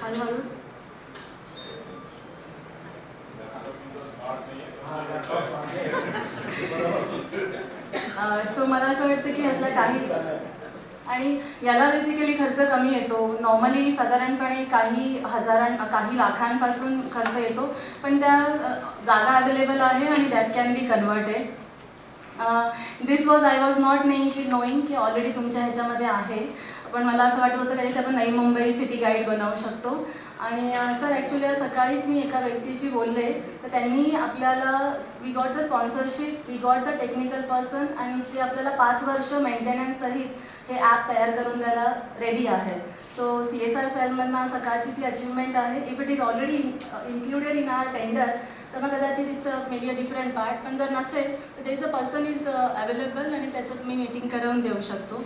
हळूहळू सो मला असं वाटतं की ह्यातला काही आणि याला बेसिकली खर्च कमी येतो. नॉर्मली साधारणपणे काही लाखांपासून खर्च येतो, पण त्या जागा अवेलेबल आहे आणि that can be converted. This I was not knowing की ऑलरेडी तुमच्या ह्याच्यामध्ये आहे, पण मला असं वाटत होतं की आपण नवी मुंबई सिटी गाईड बनवू शकतो. आणि सर ॲक्च्युली सकाळीच मी एका व्यक्तीशी बोलले, तर त्यांनी आपल्याला we got the sponsorship, we got the technical person, आणि ते आपल्याला 5 वर्ष मेंटेनन्स सहित हे ॲप तयार करून द्यायला रेडी आहे. सो CSR सेलमधनं सकाळची ती अचिव्हमेंट आहे. If it is already included in our tender तर मग कदाचित it's may be a different part, पण जर नसेल तर त्याचं पर्सन इज अवेलेबल आणि त्याचं तुम्ही मीटिंग करून देऊ शकतो.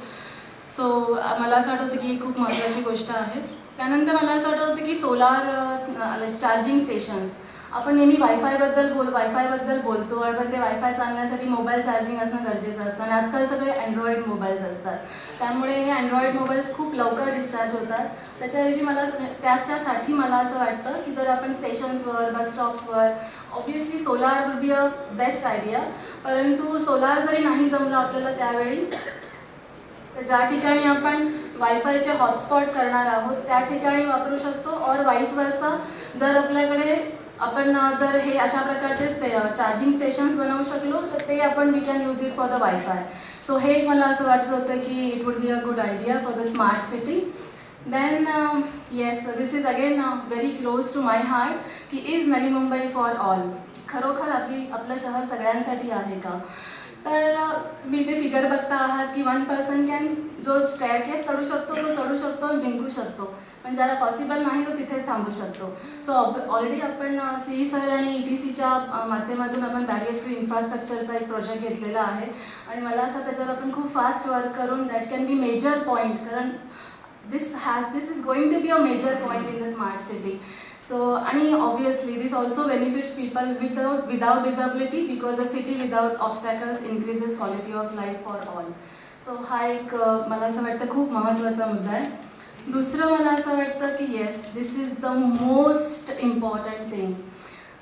सो मला असं वाटतं की ही खूप महत्त्वाची गोष्ट आहे. त्यानंतर मला असं वाटत होतं की सोलार चार्जिंग स्टेशन्स. आपण नेहमी वायफायबद्दल बोलतो, पण ते वायफाय चालण्यासाठी मोबाईल चार्जिंग असणं गरजेचं असतं, आणि आजकाल सगळे अँड्रॉईड मोबाईल्स असतात. त्यामुळे हे अँड्रॉईड मोबाईल्स खूप लवकर डिस्चार्ज होतात. त्याच्याऐवजी त्याच्यासाठी मला असं वाटतं की जर आपण स्टेशन्सवर, बस स्टॉप्सवर obviously solar would be a best idea. परंतु सोलार जरी नाही जमलं आपल्याला त्यावेळी, तर ज्या ठिकाणी आपण वायफायचे हॉटस्पॉट करणार आहोत त्या ठिकाणी वापरू शकतो. और वाईस वर्सा जर आपल्याकडे जर हे अशा प्रकारचे चार्जिंग स्टेशन्स बनवू शकलो तर ते आपण we can use it for the wifi. So हे एक मला असं वाटत होतं की it would be a good idea for the smart city. Then yes, this is again very close to my heart की is Navi Mumbai for all. खरोखर आपलं शहर सगळ्यांसाठी आहे का? तर तुम्ही इथे फिगर बघता आहात की 1 पर्सन कॅन, जो स्टेअरकेस चढू शकतो तो चढू शकतो, जिंकू शकतो, पण ज्याला पॉसिबल नाही तो तिथेच थांबू शकतो. सो ऑलरेडी आपण CE सर आणि ETCच्या माध्यमातून आपण बॅरियर फ्री इन्फ्रास्ट्रक्चरचा एक प्रोजेक्ट घेतलेला आहे, आणि मला असं त्याच्यावर आपण खूप फास्ट वर्क करून that can be major point, कारण this is going to be a major point in the smart city. So, and obviously this also benefits people without disability, because a city without obstacles increases quality of life for all. So हा एक मला असं वाटतं खूप महत्त्वाचा मुद्दा आहे. दुसरं मला असं वाटतं की yes, this is the most important thing.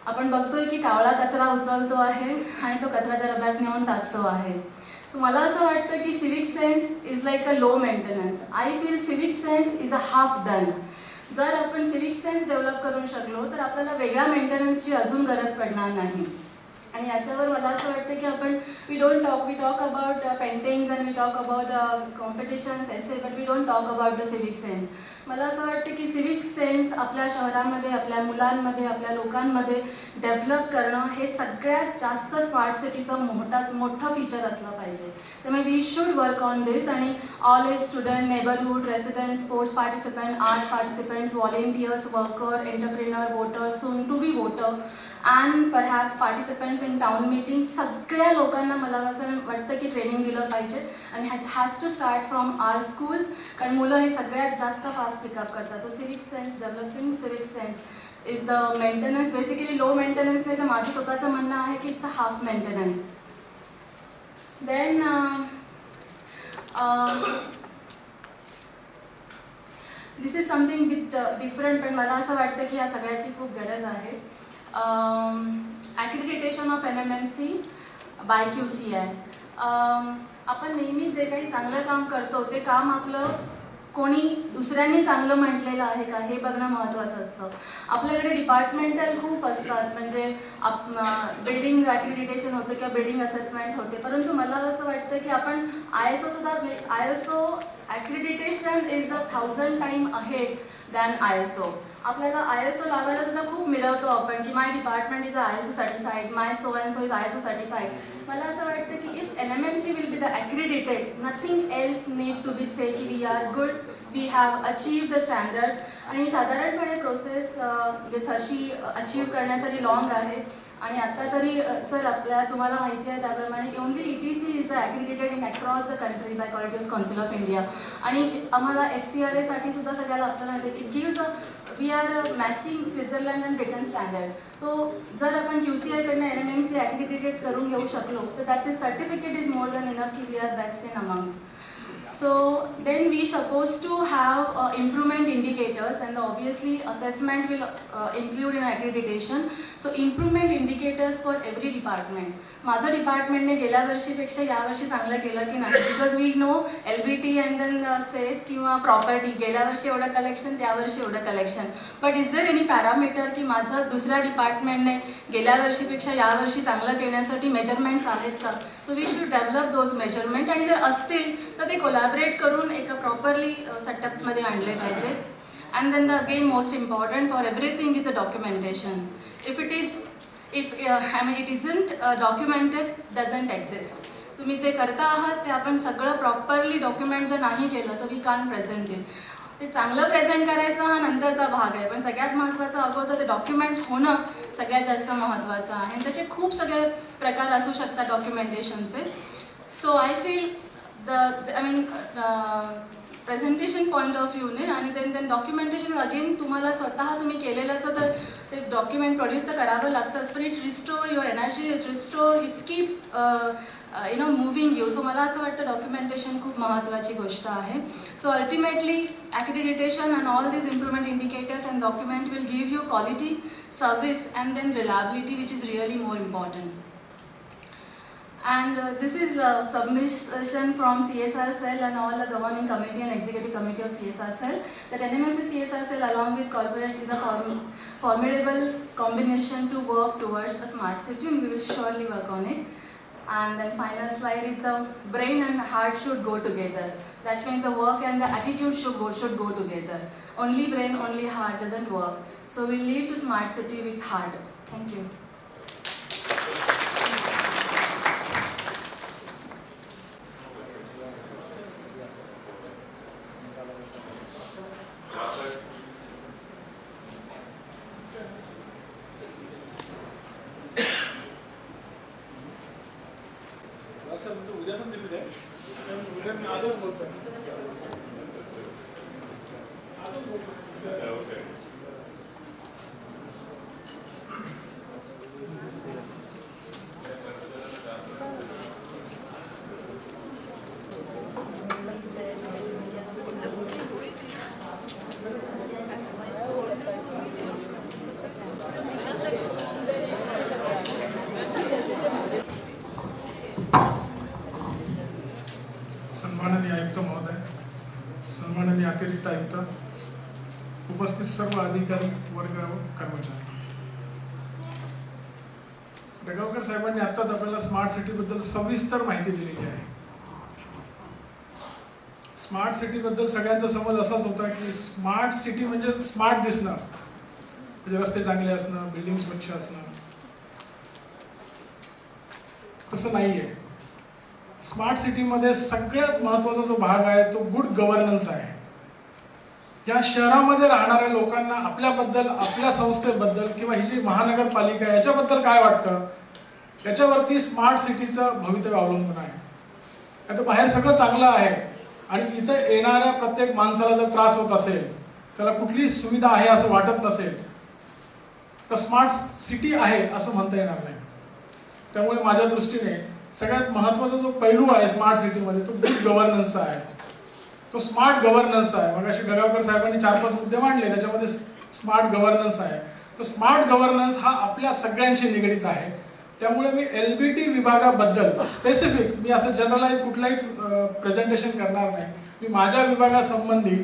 आपण बघतोय की कावळा कचरा उचलतो आहे आणि तो कचऱ्याच्या डब्यात नेऊन टाकतो आहे. मला असं वाटतं की civic sense is like a low maintenance. I feel civic sense is a half done. जर आपण सिविक सेन्स डेव्हलप करू शकलो तर आपल्याला वेगळ्या मेंटेनन्सची अजून गरज पडणार नाही. आणि याच्यावर मला असं वाटतं की आपण we talk about paintings and we talk about competitions essay, but we don't talk about the civic sense. मला असं वाटतं की सिविक सेन्स आपल्या शहरामध्ये, आपल्या मुलांमध्ये, आपल्या लोकांमध्ये डेव्हलप करणं हे सगळ्यात जास्त स्मार्ट सिटीचं मोठं फीचर असलं पाहिजे. त्यामुळे we should work on this. आणि all age student, neighbourhood resident, sports participant, art participants, volunteers, worker, entrepreneur, voter, soon to be voter, and perhaps participants in town meeting, सगळ्या लोकांना मला असं वाटतं की ट्रेनिंग दिलं पाहिजे. आणि it has to start from our schools, कारण मुलं हे सगळ्यात जास्त फास्ट पिकअप करतात. तो civic sense, developing civic sense is the maintenance. Basically low maintenance नाही तर माझं स्वतःचं म्हणणं आहे की it's a half maintenance. Then this is something different, पण मला असं वाटतं की या सगळ्याची खूप गरज आहे. ॲक्रिडिटेशन ऑफ NMMC बाय QCI. आपण नेहमी जे काही चांगलं काम करतो ते काम आपलं कोणी दुसऱ्यांनी चांगलं म्हटलेलं आहे का हे बघणं महत्त्वाचं असतं. आपल्याकडे डिपार्टमेंटल खूप असतात, म्हणजे बिल्डिंग ॲक्रिडिटेशन होतं किंवा बिल्डिंग असेसमेंट होते, परंतु मला असं वाटतं की आपण ISO सुद्धा, ISO accreditation is the 1000 time ahead than ISO. आपल्याला ISO लावायला सुद्धा खूप मिरवतो आपण की my department is ISO certified, my so and so is ISO certified. मला असं वाटतं की if NMMC will be the accredited, nothing else need to be say की we are good, we have achieved the standard. आणि साधारणपणे process तशी achieve करण्यासाठी long आहे. आणि आता तरी सर तुम्हाला माहिती आहे त्याप्रमाणे only ETC is the ॲग्रिगेटेड in across the country bye quality of council of India. आणि आम्हाला FCRA साठी सुद्धा सगळ्याला आपल्याला माहिती आहे की gives we are matching Switzerland and Britain standard. तो जर आपण QCI कडनं NMMC ॲग्रिगेटेड करून घेऊ शकलो तर that is certificate is more than enough की we are best in amongst. So then we supposed to have improvement indicators, and obviously assessment will include in accreditation. So improvement indicators for every department. माझं डिपार्टमेंटने गेल्या वर्षीपेक्षा यावर्षी चांगलं केलं की नाही, because we know LBT and then cess किंवा property गेल्या वर्षी एवढं कलेक्शन, त्या वर्षी एवढं collection. But is there any parameter की माझं दुसऱ्या डिपार्टमेंटने गेल्या वर्षीपेक्षा यावर्षी चांगलं केण्यासाठी मेजरमेंट्स आहेत का? So we should develop those measurement, आणि जर असतील तर ते कोलॅबरेट करून एका प्रॉपरली सेटअपमध्ये आणले पाहिजे. And then the again most important for everything is a documentation. If it isn't documented, doesn't exist. तुम्ही जे करता आहात ते आपण सगळं प्रॉपरली डॉक्युमेंट जर नाही केलं तर वी कान प्रेझेंट इट. ते चांगलं प्रेझेंट करायचा हा नंतरचा भाग आहे, पण सगळ्यात महत्त्वाचं अगोदर ते डॉक्युमेंट होणं सगळ्यात जास्त महत्त्वाचं आहे. आणि त्याचे खूप सगळे प्रकार असू शकतात डॉक्युमेंटेशनचे. So I feel presentation point of व्ह्यूने, आणि देन डॉक्युमेंटेशन अगेन तुम्हाला स्वतः तुम्ही केलेल्याचं तर ते डॉक्युमेंट प्रोड्यूस तर करावं लागतंच, पण it restore your energy, it restore, it's keep moving you. So मला असं वाटतं डॉक्युमेंटेशन खूप महत्त्वाची गोष्ट आहे. So ultimately accreditation and all these improvement indicators and document will give you quality, service and then reliability, which is really more important. And this is submission from CSR cell and all the governing committee and executive committee of CSR cell. That NMFC CSR cell along with corporates is a formidable combination to work towards a smart city, and we will surely work on it. And then final slide is the brain and heart should go together. That means the work and the attitude should go together. Only brain, only heart doesn't work. So we lead to smart city with heart. Thank you. उद्या पण दिली आहे, उद्या मी आजच बोलतो. सन्माननीय आयुक्त महोदय, सन्माननीय अतिरिक्त आयुक्त, उपस्थित सर्व अधिकारी वर्ग व कर्मचारी, डगावकर साहेबांनी आत्ताच आपल्याला स्मार्ट सिटी बद्दल सविस्तर माहिती दिलेली आहे. स्मार्ट सिटी बद्दल सगळ्यांचा समज असाच होता की स्मार्ट सिटी म्हणजे स्मार्ट दिसणं, म्हणजे रस्ते चांगले असणं, बिल्डिंग स्वच्छ असणं. तसं नाहीये. स्मार्ट सिटीमध्ये सगळ्यात महत्त्वाचा जो भाग आहे तो गुड गव्हर्नन्स आहे. या शहरामध्ये राहणाऱ्या लोकांना आपल्याबद्दल, आपल्या संस्थेबद्दल किंवा ही जी महानगरपालिका आहे याच्याबद्दल काय वाटतं, याच्यावरती स्मार्ट सिटीचं भवितव्य अवलंबून आहे. आता बाहेर सगळं चांगलं आहे आणि इथे येणाऱ्या प्रत्येक माणसाला जर त्रास होत असेल, त्याला कुठली सुविधा आहे असं वाटत नसेल, तर स्मार्ट सिटी आहे असं म्हणता येणार नाही. त्यामुळे माझ्या दृष्टीने सगळ्यात महत्त्वाचा जो पैलू आहे स्मार्ट सिटीमध्ये तो गुड गव्हर्नन्सचा आहे, तो स्मार्ट गव्हर्नन्स आहे. मग अशी डगावकर साहेबांनी 4-5 मुद्दे मांडले, त्याच्यामध्ये स्मार्ट गव्हर्नन्स आहे. तर स्मार्ट गव्हर्नन्स हा आपल्या सगळ्यांशी निगडित आहे. त्यामुळे मी LBT विभागाबद्दल स्पेसिफिक, मी असं जनरलाइज कुठलाही प्रेझेंटेशन करणार नाही. मी माझ्या विभागासंबंधी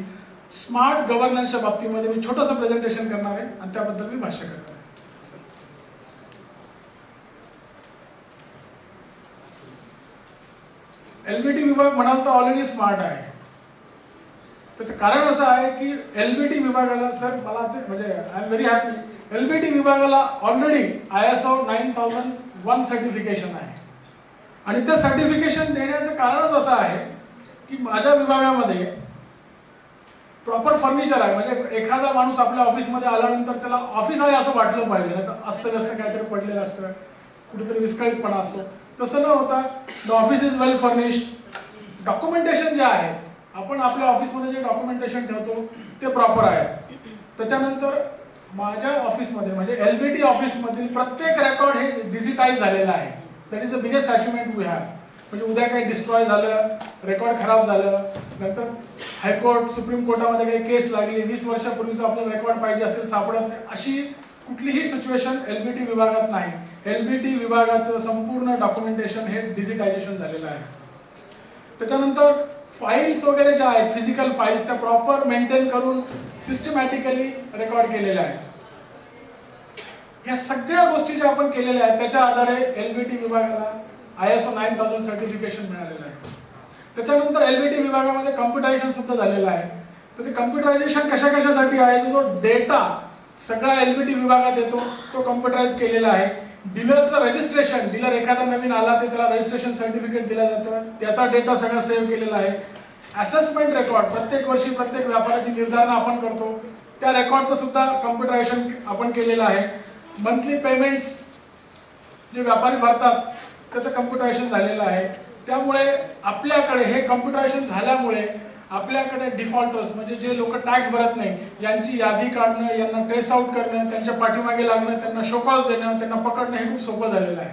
स्मार्ट गव्हर्नन्सच्या बाबतीमध्ये मी छोटंसं प्रेझेंटेशन करणार आहे आणि त्याबद्दल मी भाष्य करणार आहे. LBT विभाग म्हणाल तर ऑलरेडी स्मार्ट आहे. त्याचं कारण असं आहे की LBT विभागाला, सर मला ते म्हणजे I am very happy, LBT विभागाला ऑलरेडी ISO 9001 सर्टिफिकेशन आहे. आणि ते सर्टिफिकेशन देण्याचं कारणच असं आहे की माझ्या विभागामध्ये प्रॉपर फर्निचर आहे. म्हणजे एखादा माणूस आपल्या ऑफिसमध्ये आल्यानंतर त्याला ऑफिस आहे असं वाटलं पाहिजे, नाही तर अस्तव्यस्त काहीतरी पडलेलं असतं, कुठेतरी विस्कळीतपणा असतो. तसं न होता the office is well furnished. Documentation जे आहे, आपण आपल्या ऑफिसमध्ये जे डॉक्युमेंटेशन ठेवतो ते प्रॉपर आहे. त्याच्यानंतर माझ्या ऑफिसमध्ये म्हणजे LBT ऑफिसमधील प्रत्येक रेकॉर्ड हे डिजिटाईज झालेलं आहे. That is the biggest achievement we have. म्हणजे उद्या काही डिस्ट्रॉय झालं, रेकॉर्ड खराब झालं, नंतर हायकोर्ट सुप्रीम कोर्टामध्ये काही केस लागली, 20 वर्षापूर्वीचं आपल्याला रेकॉर्ड पाहिजे असेल सापडत नाही, अशी कुठलीही सिच्युएशन LBT विभागात नाही. LBT विभागाचं संपूर्ण डॉक्युमेंटेशन हे डिजिटायझेशन झालेलं आहे. त्याच्यानंतर फाईल्स वगैरे ज्या आहेत, फिजिकल फाईल्स, त्या प्रॉपर मेंटेन करून सिस्टमॅटिकली रेकॉर्ड केलेल्या आहेत. या सगळ्या गोष्टी ज्या आपण केलेल्या आहेत त्याच्या आधारे LBT विभागाला ISO 9000 सर्टिफिकेशन मिळालेलं आहे. त्याच्यानंतर LBT विभागामध्ये कम्प्युटरायझेशन सुद्धा झालेलं आहे. तर ते कम्प्युटरायझेशन कशासाठी आहे, जो डेटा सगळा LBT विभागात येतो तो कम्प्युटराइज केलेला आहे. डीलरचं रजिस्ट्रेशन, डीलर एखादा नवीन आला तर त्याला रजिस्ट्रेशन सर्टिफिकेट दिलं जातं, त्याचा डेटा सगळा सेव्ह केलेला आहे. असेसमेंट रेकॉर्ड, प्रत्येक वर्षी प्रत्येक व्यापाराची निर्धारणा आपण करतो, त्या रेकॉर्डचं सुद्धा कम्प्युटरायझेशन आपण केलेलं आहे. मंथली पेमेंट्स जे व्यापारी भरतात त्याचं कम्प्युटरायझेशन झालेलं आहे. त्यामुळे आपल्याकडे हे कम्प्युटरायझेशन झाल्यामुळे आपल्याकडे डिफॉल्टर्स म्हणजे जे लोक टॅक्स भरत नाही यांची यादी काढणं, यांना ट्रेस आउट करणं, त्यांच्या पाठीमागे लागणं, त्यांना शोकॉज देणं, त्यांना पकडणं हे खूप सोपं झालेलं आहे.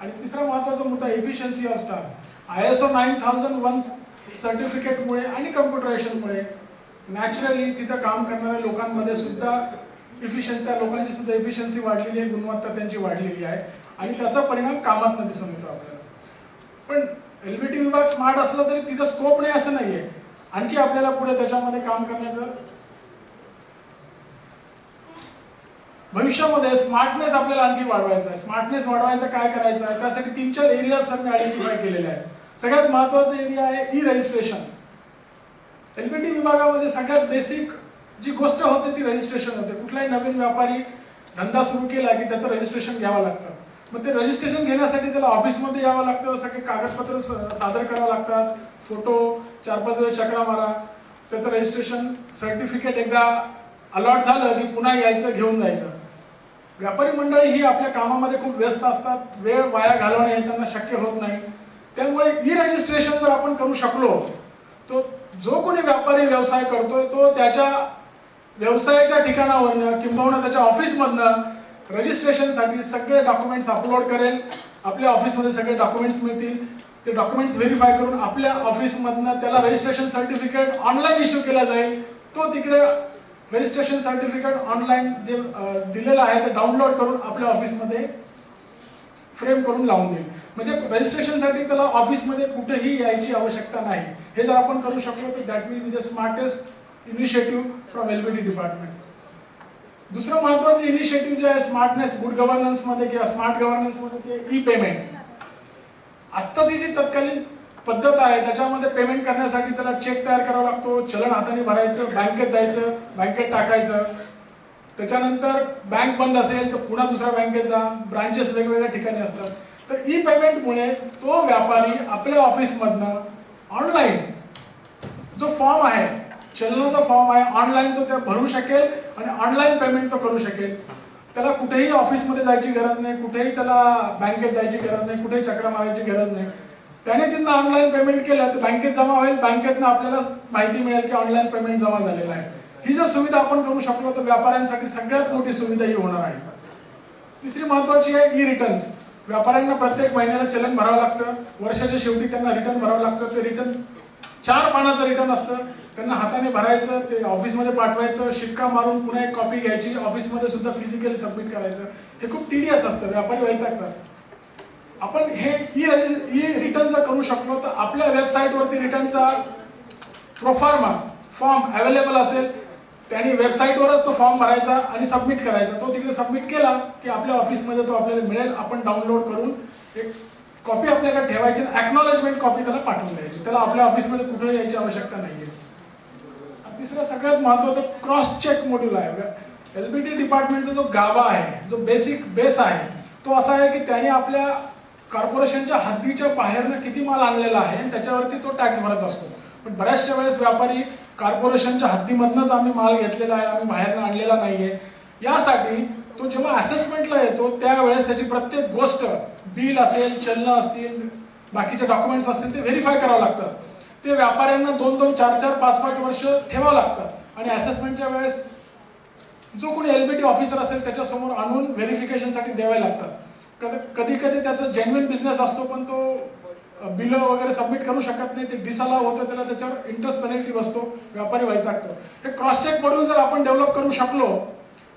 आणि तिसरा महत्त्वाचा मुद्दा इफिशियन्सी ऑफ स्टाफ. ISO 9001 सर्टिफिकेटमुळे आणि कम्प्युटरायझेशनमुळे नॅचरली तिथं काम करणाऱ्या लोकांमध्ये सुद्धा त्या लोकांची सुद्धा इफिशियन्सी वाढलेली आहे, गुणवत्ता त्यांची वाढलेली आहे आणि त्याचा परिणाम कामात दिसून येतो आपल्याला. पण LBT विभाग स्मार्ट असला तरी तिथं स्कोप नाही असं नाहीये, आणखी आपल्याला पुढे त्याच्यामध्ये काम करण्याचं भविष्यामध्ये स्मार्टनेस आपल्याला आणखी वाढवायचा आहे. स्मार्टनेस वाढवायचा काय करायचं आहे, त्यासाठी 3-4 एरियाज आम्ही आयडेंटिफाय केलेले आहेत. सगळ्यात महत्त्वाचा एरिया आहे ई-रजिस्ट्रेशन. LBT विभागामध्ये सगळ्यात बेसिक जी गोष्ट होते ती रजिस्ट्रेशन होते. कुठलाही नवीन व्यापारी धंदा सुरू केला की त्याचं रजिस्ट्रेशन घ्यावं लागतं. मग ते रजिस्ट्रेशन घेण्यासाठी त्याला ऑफिसमध्ये यावं लागतं, सगळे कागदपत्र सादर करावं लागतात, फोटो 4-5 वेळा चक्रा मारा, त्याचं रजिस्ट्रेशन सर्टिफिकेट एकदा अलॉट झालं की पुन्हा यायचं, घेऊन जायचं. व्यापारी मंडळी ही आपल्या कामामध्ये खूप व्यस्त असतात, वेळ वाया घालवणे हे त्यांना शक्य होत नाही. त्यामुळे ई-रजिस्ट्रेशन जर आपण करू शकलो तो जो कोणी व्यापारी व्यवसाय करतोय तो त्याच्या व्यवसायाच्या ठिकाणावरनं किंबहुना त्याच्या ऑफिसमधनं रजिस्ट्रेशनसाठी सगळे डॉक्युमेंट्स अपलोड करेल. आपल्या ऑफिसमध्ये सगळे डॉक्युमेंट्स मिळतील, ते डॉक्युमेंट्स व्हेरीफाय करून आपल्या ऑफिसमधनं त्याला रजिस्ट्रेशन सर्टिफिकेट ऑनलाईन इश्यू केला जाईल. तो तिकडे रजिस्ट्रेशन सर्टिफिकेट ऑनलाईन जे दिलेलं आहे ते डाउनलोड करून आपल्या ऑफिसमध्ये फ्रेम करून लावून देईल. म्हणजे रजिस्ट्रेशनसाठी त्याला ऑफिसमध्ये कुठेही यायची आवश्यकता नाही. हे जर आपण करू शकलो तर that will be the smartest initiative from LBT department. दुसरं महत्त्वाचं इनिशिएटिव्ह जे आहे स्मार्टनेस गुड गव्हर्नन्समध्ये किंवा स्मार्ट गव्हर्नन्समध्ये ते ई-पेमेंट. आत्ताची जी तत्कालीन पद्धत आहे त्याच्यामध्ये पेमेंट करण्यासाठी त्याला चेक तयार करावा लागतो, चलन हाताने भरायचं, बँकेत जायचं, बँकेत टाकायचं. त्याच्यानंतर बँक बंद असेल तर पुन्हा दुसऱ्या बँकेत जा, ब्रांचेस वेगवेगळ्या ठिकाणी असतात. तर ई-पेमेंटमुळे तो व्यापारी आपल्या ऑफिसमधनं ऑनलाईन जो फॉर्म आहे, चलनाचा फॉर्म आहे, ऑनलाईन तो त्या भरू शकेल आणि ऑनलाईन पेमेंट तो करू शकेल. त्याला कुठेही ऑफिसमध्ये जायची गरज नाही, कुठेही त्याला बँकेत जायची गरज नाही, कुठेही चक्रा मारायची गरज नाही. त्याने तिथनं ऑनलाईन पेमेंट केलं तर बँकेत जमा होईल, बँकेतनं आपल्याला माहिती मिळेल की ऑनलाईन पेमेंट जमा झालेलं आहे. ही जर सुविधा आपण करू शकलो तर व्यापाऱ्यांसाठी सगळ्यात मोठी सुविधा ही होणार आहे. तिसरी महत्त्वाची आहे ई-रिटर्न्स. व्यापाऱ्यांना प्रत्येक महिन्याला चलन भरावं लागतं, वर्षाच्या शेवटी त्यांना रिटर्न भरावं लागतं. ते रिटर्न 4 पानाचं रिटर्न असतं, त्यांना हाताने भरायचं, ते ऑफिसमध्ये पाठवायचं, शिक्का मारून पुन्हा एक कॉपी घ्यायची, ऑफिसमध्ये सुद्धा फिजिकली सबमिट करायचं. हे खूप टीडियस असतं, व्यापारी वैतागतात. आपण हे ई रिटर्नचा करू शकलो तर आपल्या वेबसाईटवरती रिटर्नचा प्रोफार्मा फॉर्म अवेलेबल असेल, त्यांनी वेबसाईटवरच तो फॉर्म भरायचा आणि सबमिट करायचा. तो तिकडे सबमिट केला की आपल्या ऑफिसमध्ये तो आपल्याला मिळेल. आपण डाउनलोड करून एक कॉपी आपल्याकडे ठेवायची, ॲक्नॉलेजमेंट कॉपी त्याला पाठवून द्यायची. त्याला आपल्या ऑफिसमध्ये कुठे यायची आवश्यकता नाहीये. तिसरं सगळ्यात महत्त्वाचं क्रॉस चेक मॉड्यूल आहे. LBT डिपार्टमेंटचा जो गाभा आहे, जो बेसिक बेस आहे, तो असा आहे की त्याने आपल्या कॉर्पोरेशनच्या हद्दीच्या बाहेरनं किती माल आणलेला आहे आणि त्याच्यावरती तो टॅक्स भरत असतो. पण बऱ्याचशा वेळेस व्यापारी कॉर्पोरेशनच्या हद्दीमधनंच आम्ही माल घेतलेला आहे, आम्ही बाहेरनं आणलेला नाहीये. यासाठी तो जेव्हा असेसमेंटला येतो त्यावेळेस त्याची प्रत्येक गोष्ट, बिल असेल, चलनं असतील, बाकीचे डॉक्युमेंट्स असतील, ते व्हेरीफाय करावं लागतात. ते व्यापाऱ्यांना 2-2, 4-4, 5-5 वर्ष ठेवावं लागतात आणि असेसमेंटच्या वेळेस जो कोणी LBT ऑफिसर असेल त्याच्यासमोर आणून व्हेरिफिकेशनसाठी द्यावे लागतात. कधी कधी त्याचा जेन्युइन बिझनेस असतो पण तो बिलं वगैरे सबमिट करू शकत नाही, ते डिसअलाव होतं, त्याला त्याच्यावर इंटरेस्ट पेनल्टी बसतो, व्यापारी वैतागतो. हे क्रॉस चेक मॉड्यूल जर आपण डेव्हलप करू शकलो,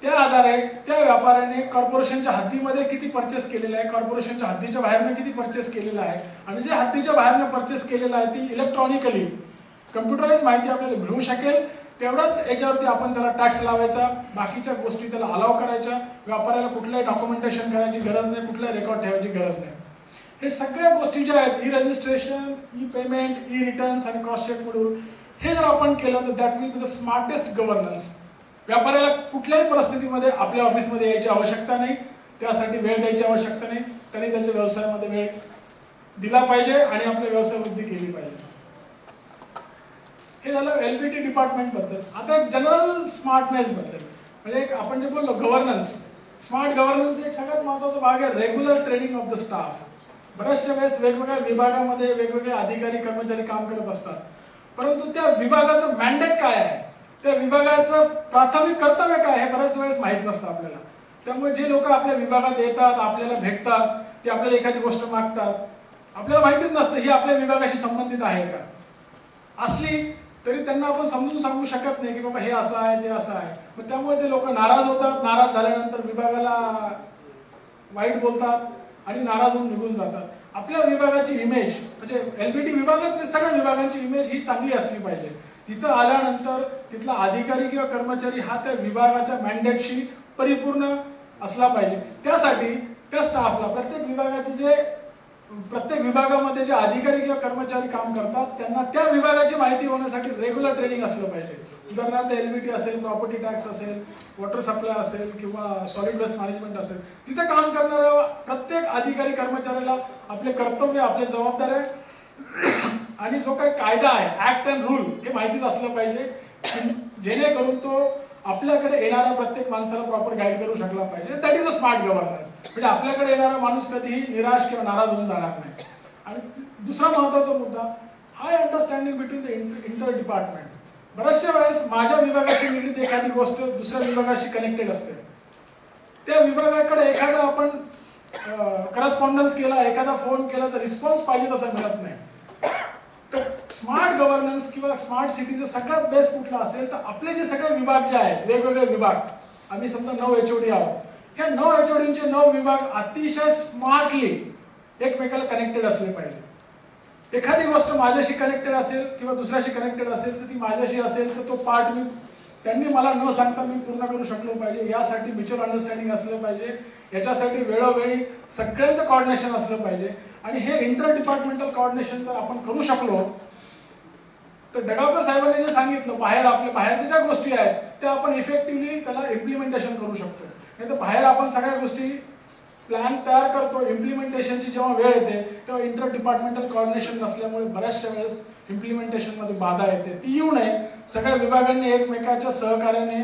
त्या आधारे त्या व्यापाऱ्याने कॉर्पोरेशनच्या हद्दीमध्ये किती परचेस केलेलं आहे, कॉर्पोरेशनच्या हद्दीच्या बाहेरनं किती परचेस केलेलं आहे, आणि जे हद्दीच्या बाहेरनं परचेस केलेलं आहे ती इलेक्ट्रॉनिकली कम्प्युटराइज माहिती आपल्याला मिळू शकेल. तेवढंच याच्यावरती आपण त्याला टॅक्स लावायचा, बाकीच्या गोष्टी त्याला अलाव करायच्या. व्यापाऱ्याला कुठल्याही डॉक्युमेंटेशन करायची गरज नाही, कुठलाही रेकॉर्ड ठेवायची गरज नाही. हे सगळ्या गोष्टी ज्या आहेत, E registration, E payment, E returns आणि क्रॉस चेक मॉड्यूल, हे जर आपण केलं तर that will be the smartest governance. व्यापाऱ्याला कुठल्याही परिस्थितीमध्ये आपल्या ऑफिसमध्ये यायची आवश्यकता नाही, त्यासाठी वेळ द्यायची आवश्यकता नाही. त्यांनी त्याच्या व्यवसायामध्ये वेळ दिला पाहिजे आणि आपली व्यवसाय वृद्धी केली पाहिजे. हे झालं एलबीटी डिपार्टमेंट बद्दल. आता एक जनरल स्मार्टनेस बद्दल, म्हणजे एक आपण जे बोललो गव्हर्नन्स, स्मार्ट गव्हर्नन्स एक सगळ्यात महत्त्वाचा भाग आहे regular training of the staff. बऱ्याचशा वेळेस वेगवेगळ्या विभागामध्ये वेगवेगळे अधिकारी कर्मचारी काम करत असतात, परंतु त्या विभागाचं मॅन्डेट काय आहे, त्या विभागाचं प्राथमिक कर्तव्य काय हे बऱ्याच वेळेस माहीत नसतं आपल्याला. त्यामुळे जे लोक आपल्या विभागात येतात, आपल्याला भेटतात, ते आपल्याला एखादी गोष्ट मागतात, आपल्याला माहितीच नसतं ही आपल्या विभागाशी संबंधित आहे का. असली तरी त्यांना आपण समजून सांगू शकत नाही की बाबा हे असं आहे, ते असं आहे. मग त्यामुळे ते लोक नाराज होतात, नाराज झाल्यानंतर विभागाला वाईट बोलतात आणि नाराज होऊन निघून जातात. आपल्या विभागाची इमेज, म्हणजे एलबीटी विभागच नाही, सगळ्या विभागांची इमेज ही चांगली असली पाहिजे. तिथं आल्यानंतर तिथला अधिकारी किंवा कर्मचारी हा त्या विभागाच्या मॅन्डेटशी परिपूर्ण असला पाहिजे. त्यासाठी त्या स्टाफला प्रत्येक विभागामध्ये जे अधिकारी किंवा कर्मचारी काम करतात त्यांना त्या विभागाची माहिती होण्यासाठी रेग्युलर ट्रेनिंग असलं पाहिजे. उदाहरणार्थ एलबीटी असेल, प्रॉपर्टी टॅक्स असेल, वॉटर सप्लाय असेल किंवा सॉलिड वेस्ट मॅनेजमेंट असेल, तिथे काम करणाऱ्या प्रत्येक अधिकारी कर्मचाऱ्याला आपले कर्तव्य, आपले जबाबदाऱ्या आणि जो काही कायदा आहे, ऍक्ट अँड रूल, हे माहितीच असलं पाहिजे, जेणेकरून तो आपल्याकडे येणाऱ्या प्रत्येक माणसाला प्रॉपर गाईड करू शकला पाहिजे. That is a smart governance. म्हणजे आपल्याकडे येणारा माणूस कधीही निराश किंवा नाराज होऊन जाणार नाही. आणि दुसरा महत्त्वाचा मुद्दा, high understanding between the inter department. बऱ्याचशा वेळेस माझ्या विभागाशी निगडीत एखादी गोष्ट दुसऱ्या विभागाशी कनेक्टेड असते. त्या विभागाकडे एखादा आपण करस्पॉन्डन्स केला, एखादा फोन केला तर रिस्पॉन्स पाहिजे तसा मिळत नाही. तर स्मार्ट गव्हर्नन्स किंवा स्मार्ट सिटीचं सगळ्यात बेस्ट कुठला असेल तर आपले जे सगळे विभाग जे आहेत, वेगवेगळे विभाग, आम्ही समजा 9 HOD आहोत, ह्या 9 HODचे 9 विभाग अतिशय स्मार्टली एकमेकाला कनेक्टेड असले पाहिजे. एखादी गोष्ट माझ्याशी कनेक्टेड असेल किंवा दुसऱ्याशी कनेक्टेड असेल तर ती माझ्याशी असेल तर तो पार्ट त्यांनी मला न सांगता मी पूर्ण करू शकलो पाहिजे. यासाठी म्युच्युअल अंडरस्टँडिंग असलं पाहिजे, याच्यासाठी वेळोवेळी सगळ्यांचं कॉर्डिनेशन असलं पाहिजे. आणि हे इंटर डिपार्टमेंटल कॉर्डिनेशन जर आपण करू शकलो तर डगावकर साहेबांनी जे सांगितलं, बाहेरच्या ज्या गोष्टी आहेत त्या आपण इफेक्टिव्हली त्याला इम्प्लिमेंटेशन करू शकतो. नाही तर बाहेर आपण सगळ्या गोष्टी प्लॅन तयार करतो, इम्प्लिमेंटेशनची जेव्हा वेळ येते तेव्हा इंटर डिपार्टमेंटल कॉर्डिनेशन नसल्यामुळे बऱ्याचशा वेळेस इम्प्लिमेंटेशनमध्ये बाधा येते. ती येऊ नये, सगळ्या विभागांनी एकमेकाच्या सहकार्याने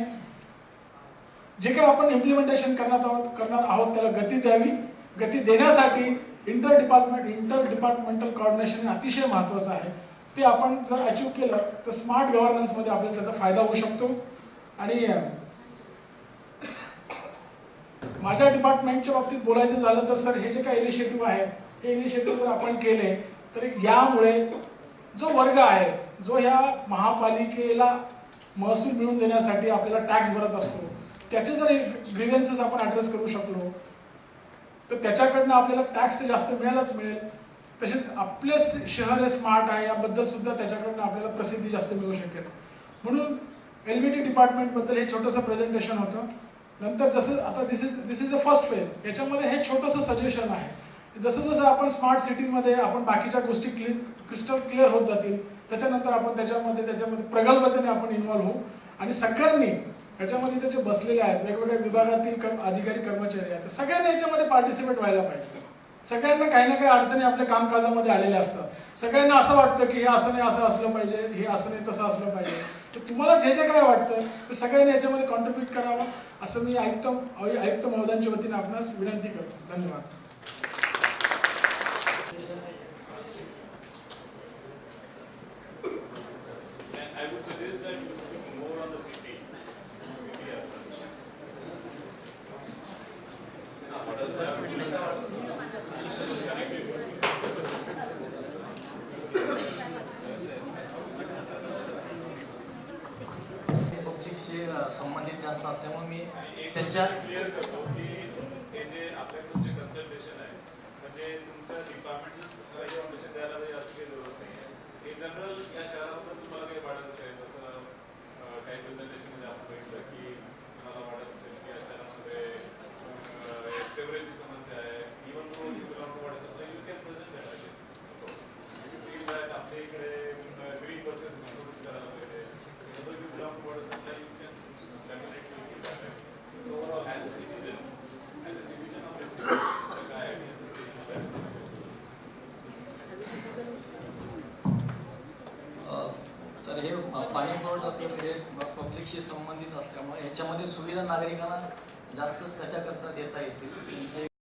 जे काही आपण इम्प्लिमेंटेशन करणार आहोत त्याला गती द्यावी. गती देण्यासाठी इंटर डिपार्टमेंटल कॉर्डिनेशन अतिशय महत्त्वाचं आहे. ते आपण जर अचीव केलं तर स्मार्ट गव्हर्नन्समध्ये आपल्याला त्याचा फायदा होऊ शकतो. आणि माझ्या डिपार्टमेंटच्या बाबतीत बोलायचं झालं तर सर, हे जे काही इनिशिएटिव्ह आहे, हे इनिशिएटिव्ह जर आपण केले तर यामुळे जो वर्ग आहे, जो ह्या महापालिकेला महसूल मिळवून देण्यासाठी आपल्याला टॅक्स भरत असतो, त्याचे जर ग्रीव्हन्सेस आपण ॲड्रेस करू शकलो तर त्याच्याकडनं आपल्याला टॅक्स तर जास्त मिळेल. तसेच आपले शहर हे स्मार्ट आहे याबद्दल सुद्धा त्याच्याकडनं आपल्याला प्रसिद्धी जास्त मिळू शकेल. म्हणून एलबीटी डिपार्टमेंटबद्दल हे छोटंसं प्रेझेंटेशन होतं. नंतर जसं आता दिस इज द फर्स्ट फेज, याच्यामध्ये हे छोटंसं सजेशन आहे. जसं जसं आपण स्मार्ट सिटीमध्ये आपण बाकीच्या गोष्टी क्रिस्टल क्लिअर होत जातील, त्याच्यानंतर आपण त्याच्यामध्ये प्रगल्भतेने आपण इन्व्हॉल्व होऊ. आणि सगळ्यांनी याच्यामध्ये त्याचे बसलेले आहेत, वेगवेगळ्या विभागातील अधिकारी कर्मचारी आहेत, सगळ्यांनी याच्यामध्ये पार्टिसिपेट व्हायला पाहिजे. सगळ्यांना काही ना काही अडचणी आपल्या कामकाजामध्ये आलेल्या असतात. सगळ्यांना असं वाटतं की हे असं नाही असं असलं पाहिजे, हे असं नाही तसं असलं पाहिजे. तर तुम्हाला जे जे काय वाटतं ते सगळ्यांनी याच्यामध्ये कॉन्ट्रीब्यूट करावं असं मी आयुक्त महोदयांच्या वतीने आपणास विनंती करतो. धन्यवाद. जास्त असल्यामुळे मी त्यांच्या क्लिअर करतो की हे जे आपल्याकडून जे कन्सल्टेशन आहे म्हणजे तुमच्या डिपार्टमेंटच काही ऑपरेशन द्यायला काही असं काही जरूरत नाही आहे. इन जनरल या शहराबद्दल तुम्हाला काही वाटत असेल जसं काही प्रेझेंटेशनमध्ये आपण बघितलं की तुम्हाला वाटत असेल की या शहरामध्ये सेवरेजची समस्या आहे. इव्हन तो वाटत असेल यू कॅन प्रेझेंट दॅट आपल्या इकडे ग्रीन बसेस इंट्रोड्यूस करायला पाहिजे. वाटत असेल you can So overall, as a citizen of this city, काय तर हे पाणी पुरवठा असेल हे पब्लिकशी संबंधित असल्यामुळे ह्याच्यामध्ये सुविधा नागरिकांना जास्तच कशा करता देता येतील